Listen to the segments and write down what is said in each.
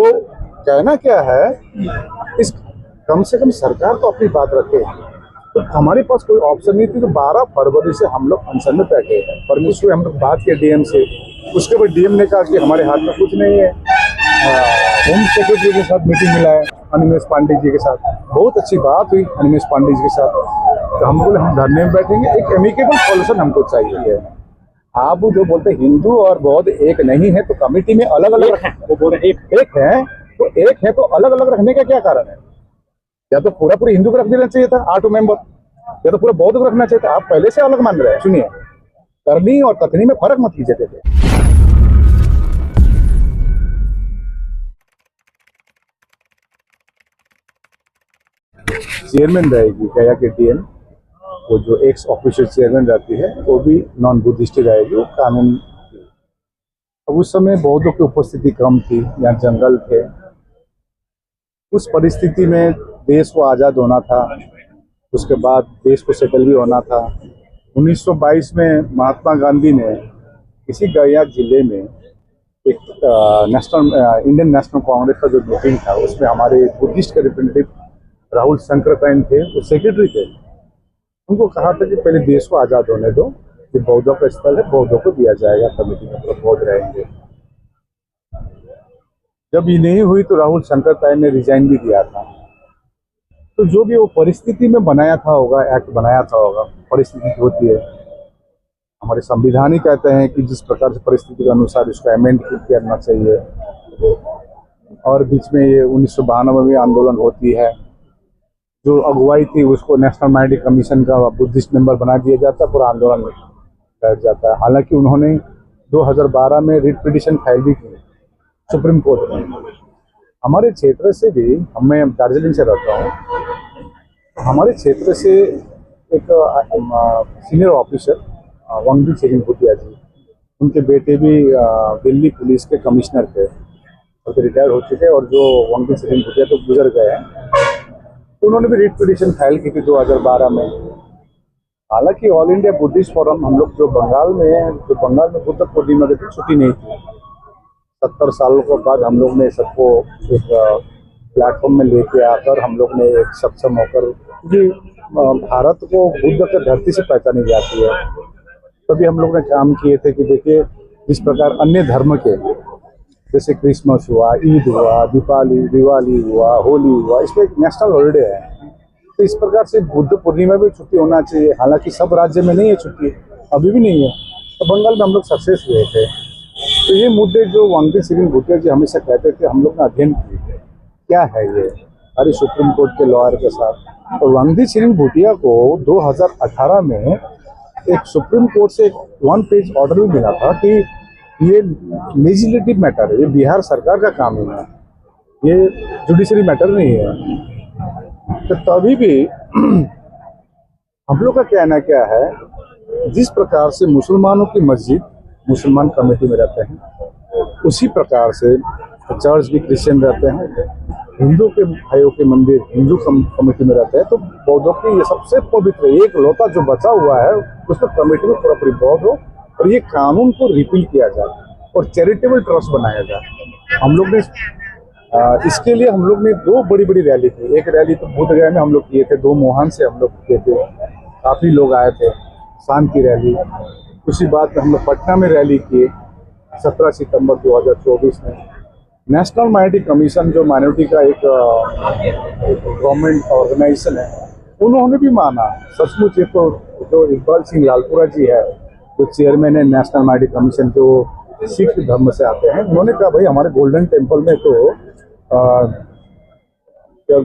तो कहना क्या है, इस कम से कम सरकार तो अपनी बात रखे। तो हमारे पास कोई ऑप्शन नहीं थी, तो 12 फरवरी से हम लोग अनशन में बैठे। परमेश्वर हम लोग बात किए डीएम से, उसके बाद डीएम ने कहा कि हमारे हाथ में कुछ नहीं है। होम सेक्रेटरी के साथ मीटिंग मिला है अनिमेष पांडे जी के साथ, बहुत अच्छी बात हुई अनिमेष पांडे जी के साथ। तो हम बोले हम धरने में बैठेंगे, एक एमिकेबल सॉल्यूशन हमको चाहिए है। आप जो बोलते हिंदू और बौद्ध एक नहीं है, तो कमेटी में अलग अलग वो बोल रहे एक है, तो एक है तो अलग अलग रखने का क्या कारण है? या तो पूरा हिंदू को रख देना चाहिए था 8 मेंबर, या तो पूरा बौद्ध को रखना चाहिए था। आप पहले से अलग मान रहे हैं। सुनिए, करनी और कथनी में फर्क मत कीजिए थे। चेयरमैन रहेगी गया के डीएम, वो जो एक्स ऑफिशियल चेयरमैन रहती है वो भी नॉन बुद्धिस्ट रहेगी। वो कानून, अब उस समय बौद्धों की उपस्थिति कम थी, यहाँ जंगल थे। उस परिस्थिति में देश को आज़ाद होना था, उसके बाद देश को सेटल भी होना था। 1922 में महात्मा गांधी ने इसी गया जिले में एक इंडियन नेशनल कांग्रेस का जो मीटिंग था, उसमें हमारे बुद्धिस्ट के रिप्रेजेंटेटिव राहुल शंकर थे, वो सेक्रेटरी थे। उनको कहा था कि पहले देश को आज़ाद होने दो, कि बौद्धों का स्थल है, बौद्धों को दिया जाएगा कमेटी में, तो बौद्ध रहेंगे। जब ये नहीं हुई तो राहुल शंकर ने रिजाइन भी दिया था। तो जो भी वो परिस्थिति में बनाया था होगा, एक्ट बनाया था होगा, परिस्थिति होती है, हमारे संविधान ही कहते हैं कि जिस प्रकार से परिस्थिति के अनुसार इसका अमेंड करना चाहिए। और बीच में ये 1992 में आंदोलन होती है, जो अगुवाई थी उसको नेशनल माइनॉरिटी कमीशन का बुद्धिस्ट मेंबर बना दिया जाता है, पूरा आंदोलन बैठ जाता है। हालांकि उन्होंने 2012 में रिट पिटीशन फाइल भी की सुप्रीम कोर्ट में। हमारे क्षेत्र से भी, मैं दार्जिलिंग से रहता हूँ, तो हमारे क्षेत्र से एक सीनियर ऑफिसर वांगदी चेरिंग भूटिया जी, उनके बेटे भी दिल्ली पुलिस के कमिश्नर थे और तो रिटायर हो चुके, और जो वांगदी चेरिंग भूटिया तो गुजर गए हैं, तो उन्होंने भी रिट पिटीशन फाइल की थी 2012 में। हालांकि ऑल इंडिया बुद्धिस्ट फोरम, हम लोग जो बंगाल में बुद्ध पूर्णिमा की छुट्टी नहीं थी, 70 सालों के बाद हम लोग ने सबको एक प्लेटफॉर्म में लेके आकर हम लोग ने एक सक्षम होकर, क्योंकि भारत को बुद्ध के धरती से पहचानी जाती है, तभी हम लोग ने काम किए थे कि देखिए जिस प्रकार अन्य धर्म के, जैसे क्रिसमस हुआ, ईद हुआ, दिवाली हुआ, होली हुआ, इसमें एक नेशनल हॉलीडे है, तो इस प्रकार से बुद्ध पूर्णिमा भी छुट्टी होना चाहिए। हालांकि सब राज्य में नहीं है छुट्टी, अभी भी नहीं है, तो बंगाल में हम लोग सक्सेस हुए थे। तो ये मुद्दे जो वांगदी चेरिंग भूटिया जी हमेशा कहते थे, हम लोग ने अध्ययन किए थे क्या है ये, हमारी सुप्रीम कोर्ट के लॉयर के साथ। और वांगदी चेरिंग भूटिया को 2018 में एक सुप्रीम कोर्ट से एक 1 पेज ऑर्डर भी मिला था कि ये लेजिस्लेटिव मैटर है, ये बिहार सरकार का कानून है, ये जुडिशरी मैटर नहीं है। तो तभी भी हम लोग का कहना क्या है, जिस प्रकार से मुसलमानों की मस्जिद मुसलमान कमेटी में रहते हैं, उसी प्रकार से चर्च भी क्रिश्चियन रहते हैं, हिंदू के भाइयों के मंदिर हिंदू कमेटी में रहते हैं, तो बौद्धों की ये सबसे पवित्र एक लौता जो बचा हुआ है, उसमें कमेटी में पूरा बौद्ध हो, और ये कानून को रिपील किया जाए और चैरिटेबल ट्रस्ट बनाया जाए। हम लोग ने इसके लिए हम लोग ने 2 बड़ी रैली की। एक रैली तो बोधगया में हम लोग किए थे, 2 मोहन से हम लोग किए थे, काफ़ी लोग आए थे, शांति रैली। उसी बात में हम लोग पटना में रैली किए 17 सितंबर 2024 में। नेशनल माइनॉरिटी कमीशन जो माइनॉरिटी का एक गवर्नमेंट ऑर्गेनाइजेशन है, उन्होंने भी माना सचमुच। ये तो जो इकबाल सिंह लालपुरा जी है, जो चेयरमैन है नेशनल माइनॉरिटी कमीशन, जो सिख धर्म से आते हैं, उन्होंने कहा भाई हमारे गोल्डन टेम्पल में तो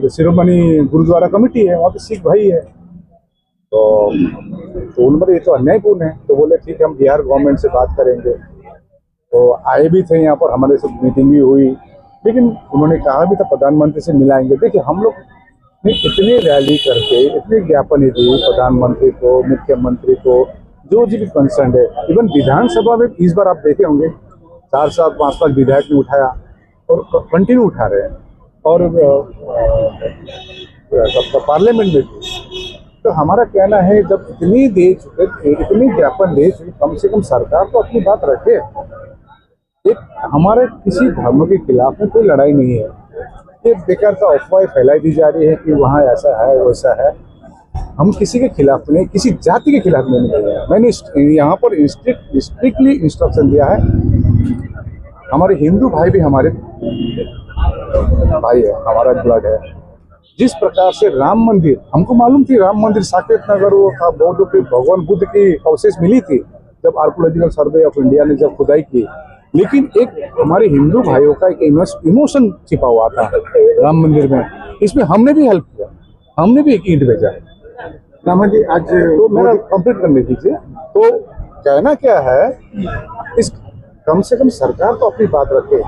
शिरोमणि गुरुद्वारा कमेटी है, वहाँ पे सिख भाई है, तो उन्होंने ये तो अन्यायपूर्ण है। तो बोले ठीक है, हम बिहार गवर्नमेंट से बात करेंगे। तो आए भी थे यहाँ पर, हमारे साथ मीटिंग भी हुई, लेकिन उन्होंने कहा भी था प्रधानमंत्री से मिलाएंगे। देखिए हम लोग ने इतनी रैली करके इतनी ज्ञापन दी प्रधानमंत्री को, मुख्यमंत्री को, जो भी कंसर्न है। इवन विधानसभा में इस बार आप देखे होंगे 4-5 विधायक ने उठाया और कंटिन्यू उठा रहे हैं, और पार्लियामेंट में भी। तो हमारा कहना है, जब इतनी दे चुके, इतनी ज्ञापन दे चुके, कम से कम सरकार तो अपनी बात रखे। एक हमारे किसी धर्म के खिलाफ में कोई लड़ाई नहीं है। ये बेकार का अफवाह फैलाई दी जा रही है कि वहाँ ऐसा है वैसा है। हम किसी के खिलाफ नहीं, किसी जाति के खिलाफ नहीं निकल रहे हैं। मैंने यहाँ पर स्ट्रिक्टली इंस्ट्रक्शन दिया है। हमारे हिंदू भाई भी हमारे भाई है, हमारा ब्लड है। जिस प्रकार से राम मंदिर, हमको मालूम थी राम मंदिर साकेत नगर वो था, बौद्ध के भगवान बुद्ध की अवशेष मिली थी जब आर्कोलॉजिकल सर्वे ऑफ इंडिया ने जब खुदाई की, लेकिन एक हमारे हिंदू भाइयों का एक इमोशन छिपा हुआ था राम मंदिर में। इसमें हमने भी हेल्प किया, हमने भी एक ईंट भेजा। रामा जी आज तो मेरा कंप्लीट करने दीजिए। तो कहना क्या है, इस कम से कम सरकार तो अपनी बात रखे।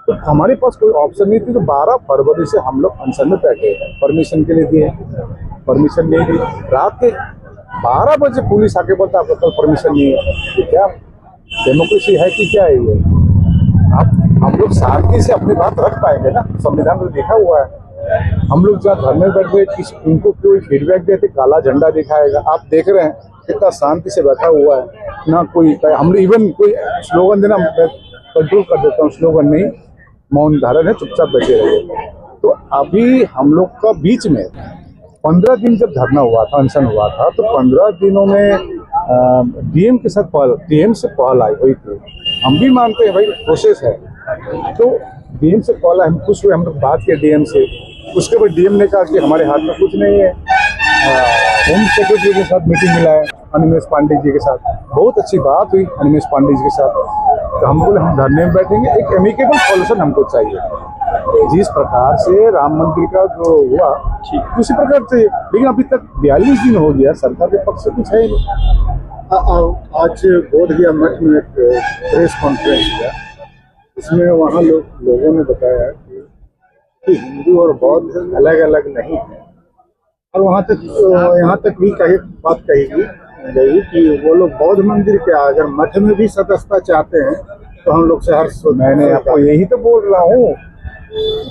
तो हमारे पास कोई ऑप्शन नहीं थी, तो 12 फरवरी से हम लोग अनशन में बैठे, परमिशन के लिए दिए, परमिशन नहीं दी। रात के 12 बजे पुलिस आके बोलता आपको कल परमिशन नहीं है। ये क्या डेमोक्रेसी है कि क्या है ये? आप हम लोग शांति से अपनी बात रख पाएंगे ना? संविधान में लिखा हुआ है। हम लोग जहाँ घर में बैठ गए, उनको कोई फीडबैक देते काला झंडा दिखाएगा। आप देख रहे हैं कितना शांति से बैठा हुआ है ना। कोई हम इवन कोई स्लोगन देना कंट्रोल कर देता हूँ, स्लोगन नहीं, मौन धारण है, चुपचाप बैठे रहे। तो अभी हम लोग का बीच में 15 दिन जब धरना हुआ था, अनशन हुआ था, तो 15 दिनों में डीएम के साथ पहल, डीएम से पहल आई हुई थी। हम भी मानते हैं भाई प्रोसेस है, तो डीएम से पहल हम खुश हुए। हम लोग बात किए डीएम से, उसके बाद डीएम ने कहा कि हमारे हाथ में कुछ नहीं है। होम सेक्रेटरी के साथ मीटिंग मिला है, अनिमेश पांडे जी के साथ, बहुत अच्छी बात हुई अनिमेश पांडे जी के साथ। तो हम बोले हम धरने में बैठेंगे, एक एमिकेबल सॉल्यूशन हमको चाहिए। जिस प्रकार से राम मंदिर का जो हुआ उसी प्रकार से, लेकिन अभी तक 42 दिन हो गया, सरकार के पक्ष से कुछ है नहीं। आज बोधगया मठ में एक प्रेस कॉन्फ्रेंस हुआ, इसमें वहाँ लोगों ने बताया कि हिंदू और बौद्ध अलग अलग नहीं है, और वहाँ तक यहाँ तक भी बात कही गई कि वो लोग बौद्ध मंदिर के अगर मठ में भी सदस्यता चाहते हैं तो हम लोग से हर्ष। मैंने आपको यही तो बोल रहा हूँ,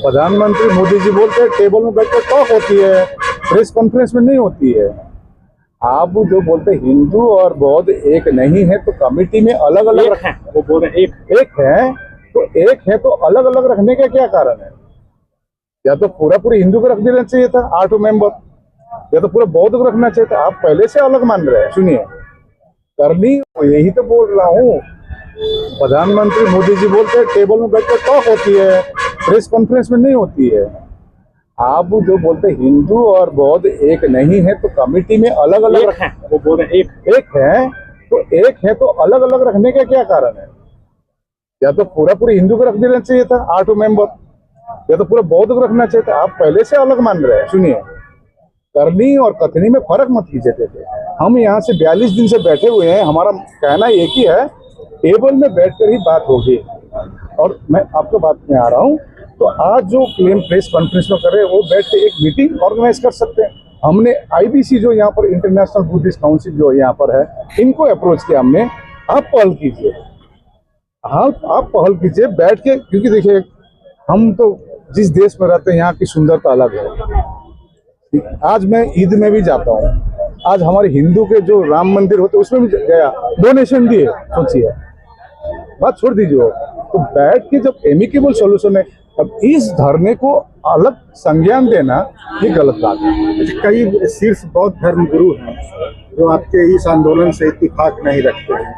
प्रधानमंत्री मोदी जी बोलते हैं टेबल में बैठकर टॉक होती है, प्रेस कॉन्फ्रेंस में नहीं होती है। आप जो बोलते हैं हिंदू और बौद्ध एक नहीं है, तो कमेटी में अलग अलग है, वो बोल रहे एक है, तो एक है तो अलग अलग रखने का क्या कारण है? या तो पूरा हिंदू को रख देना चाहिए था 8 मेंबर, या तो पूरा बौद्ध को रखना चाहिए था। आप पहले से अलग मान रहे हैं। सुनिए, करनी यही तो बोल रहा हूँ, प्रधानमंत्री मोदी जी बोलते हैं टेबल में बैठकर टॉक होती है, प्रेस कॉन्फ्रेंस में नहीं होती है। आप जो बोलते हैं हिंदू और बौद्ध एक नहीं है, तो कमेटी में अलग अलग है, वो बोल रहे एक है, तो एक है तो अलग अलग रखने का क्या कारण है? या तो पूरा हिंदू को रख देना चाहिए था 8 मेंबर, या तो पूरा बौद्ध को रखना चाहिए था। आप पहले से अलग मान रहे हैं। सुनिए, करनी और कथनी में फर्क मत कीजिए थे। हम यहाँ से 42 दिन से बैठे हुए हैं, हमारा कहना एक ही है, टेबल में बैठकर ही बात होगी। और मैं आपको बात में आ रहा हूँ, तो आज जो क्लेम प्रेस कॉन्फ्रेंस में कर रहे हैं, वो बैठ के एक मीटिंग ऑर्गेनाइज कर सकते हैं। हमने IBC जो यहाँ पर इंटरनेशनल बुद्धिस्ट काउंसिल जो यहाँ पर है, इनको अप्रोच किया हमने। आप पहल कीजिए, आप पहल कीजिए बैठ के, क्योंकि देखिए हम तो जिस देश में रहते हैं यहाँ की सुंदरता अलग है। आज मैं ईद में भी जाता हूँ, आज हमारे हिंदू के जो राम मंदिर होते उसमें भी गया, डोनेशन दिए। सोचिए, बात छोड़ दीजिए। तो बैठ के जब एमिकेबल सॉल्यूशन है, अब इस धरने को अलग संज्ञान देना ये गलत बात है। कई शीर्ष बौद्ध धर्म गुरु हैं जो आपके इस आंदोलन से इत्तेफाक नहीं रखते हैं,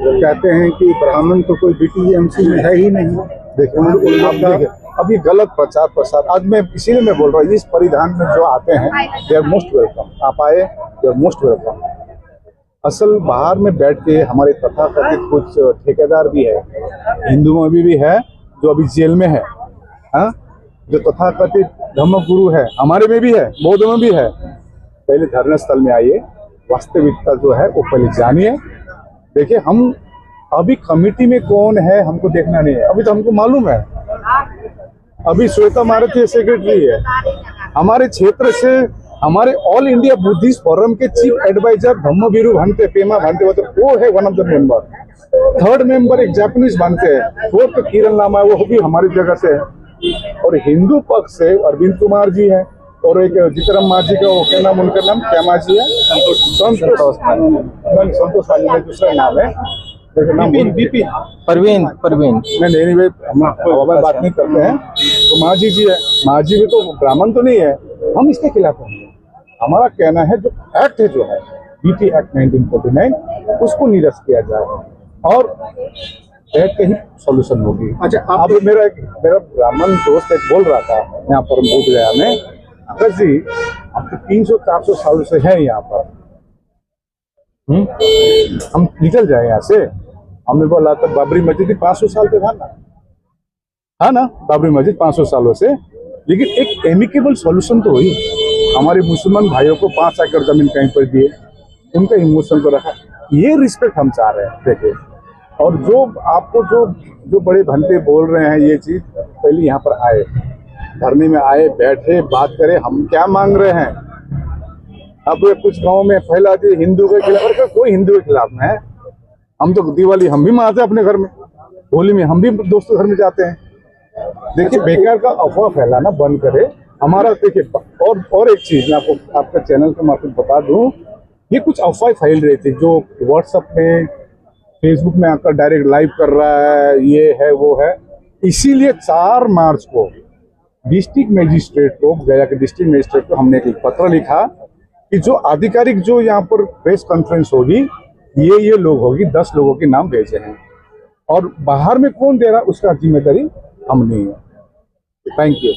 वो कहते हैं कि ब्राह्मण तो कोई BTMC में है ही नहीं। देखिए अब ये गलत प्रचार प्रसार, आज मैं इसीलिए मैं बोल रहा हूँ, इस परिधान में जो आते हैं दे आर मोस्ट वेलकम। आप आए, दे आर मोस्ट वेलकम। असल बाहर में बैठ के हमारे तथाकथित कुछ ठेकेदार भी है, हिंदुओं में भी है जो अभी जेल में है, हाँ, जो तथाकथित धर्मगुरु है, हमारे में भी है, बौद्ध में भी है। पहले धरना स्थल में आइए, वास्तविकता जो है वो पहले जानिए। देखिए, हम अभी कमिटी में कौन है हमको देखना नहीं है, अभी तो हमको मालूम है। अभी श्वेता मारुति सेक्रेटरी है हमारे क्षेत्र से, हमारे ऑल इंडिया बुद्धिस्ट फोरम के चीफ एडवाइजर धम्मवीरू भांते, पेमा भांते, वो है one of the member. 3rd member एक जापानीज भांते हैं, 4th किरण लामा, वो भी हमारी जगह से है। और हिंदू पक्ष से अरविंद कुमार जी है, और एक जितराम मांझी का, वो क्या नाम, उनका नाम क्या मांझी है, संतोष मांझी में दूसरा नाम है। नाम बीपी परवीन नहीं एनीवे हम हवा बात नहीं करते हैं। तो माझी जी है, माझी भी तो ब्राह्मण तो नहीं है, हम इसके खिलाफ हैं। हमारा कहना है जो एक्ट है, जो है बीटी एक्ट 1949, उसको निरस्त किया जाए और बैठ के ही सॉल्यूशन होगी। अच्छा, अब मेरा ब्राह्मण दोस्त एक बोल रहा था यहाँ पर बोध गया में, अगर जी अब तो 300-400 साल से है यहाँ पर, हम निकल जाए यहाँ से। हमने बोला तो बाबरी मस्जिद 500 साल से था ना, बाबरी मस्जिद 500 सालों से, लेकिन एक एमिकेबल सॉल्यूशन तो हुई। हमारे मुसलमान भाइयों को 5 एकड़ जमीन कहीं पर दिए, उनका इमोशन को रखा, ये रिस्पेक्ट हम चाह रहे हैं। देखिए, और जो आपको जो बड़े भंते बोल रहे हैं ये चीज, पहले यहाँ पर आए, धरने में आए, बैठे, बात करें, हम क्या मांग रहे हैं। अब कुछ गांव में फैला दिए हिंदू के खिलाफ, और कोई हिंदू के खिलाफ में है। हम तो दिवाली हम भी मनाते हैं अपने घर में, होली में हम भी दोस्तों के घर में जाते हैं। देखिए, बेकार का अफवाह फैलाना बंद करे। हमारा देखिए, और एक चीज मैं आपको आपके चैनल के मार्फत बता दूं, ये कुछ अफवाह फैल रही थी जो व्हाट्सएप में, फेसबुक में आकर डायरेक्ट लाइव कर रहा है, ये है वो है। इसीलिए 4 मार्च को डिस्ट्रिक्ट मजिस्ट्रेट को, गया के डिस्ट्रिक्ट मजिस्ट्रेट को हमने एक पत्र लिखा कि जो आधिकारिक जो यहाँ पर प्रेस कॉन्फ्रेंस होगी, ये लोग होगी, 10 लोगों के नाम भेजे हैं, और बाहर में कौन दे रहा उसका जिम्मेदारी हम नहीं है। Thank you.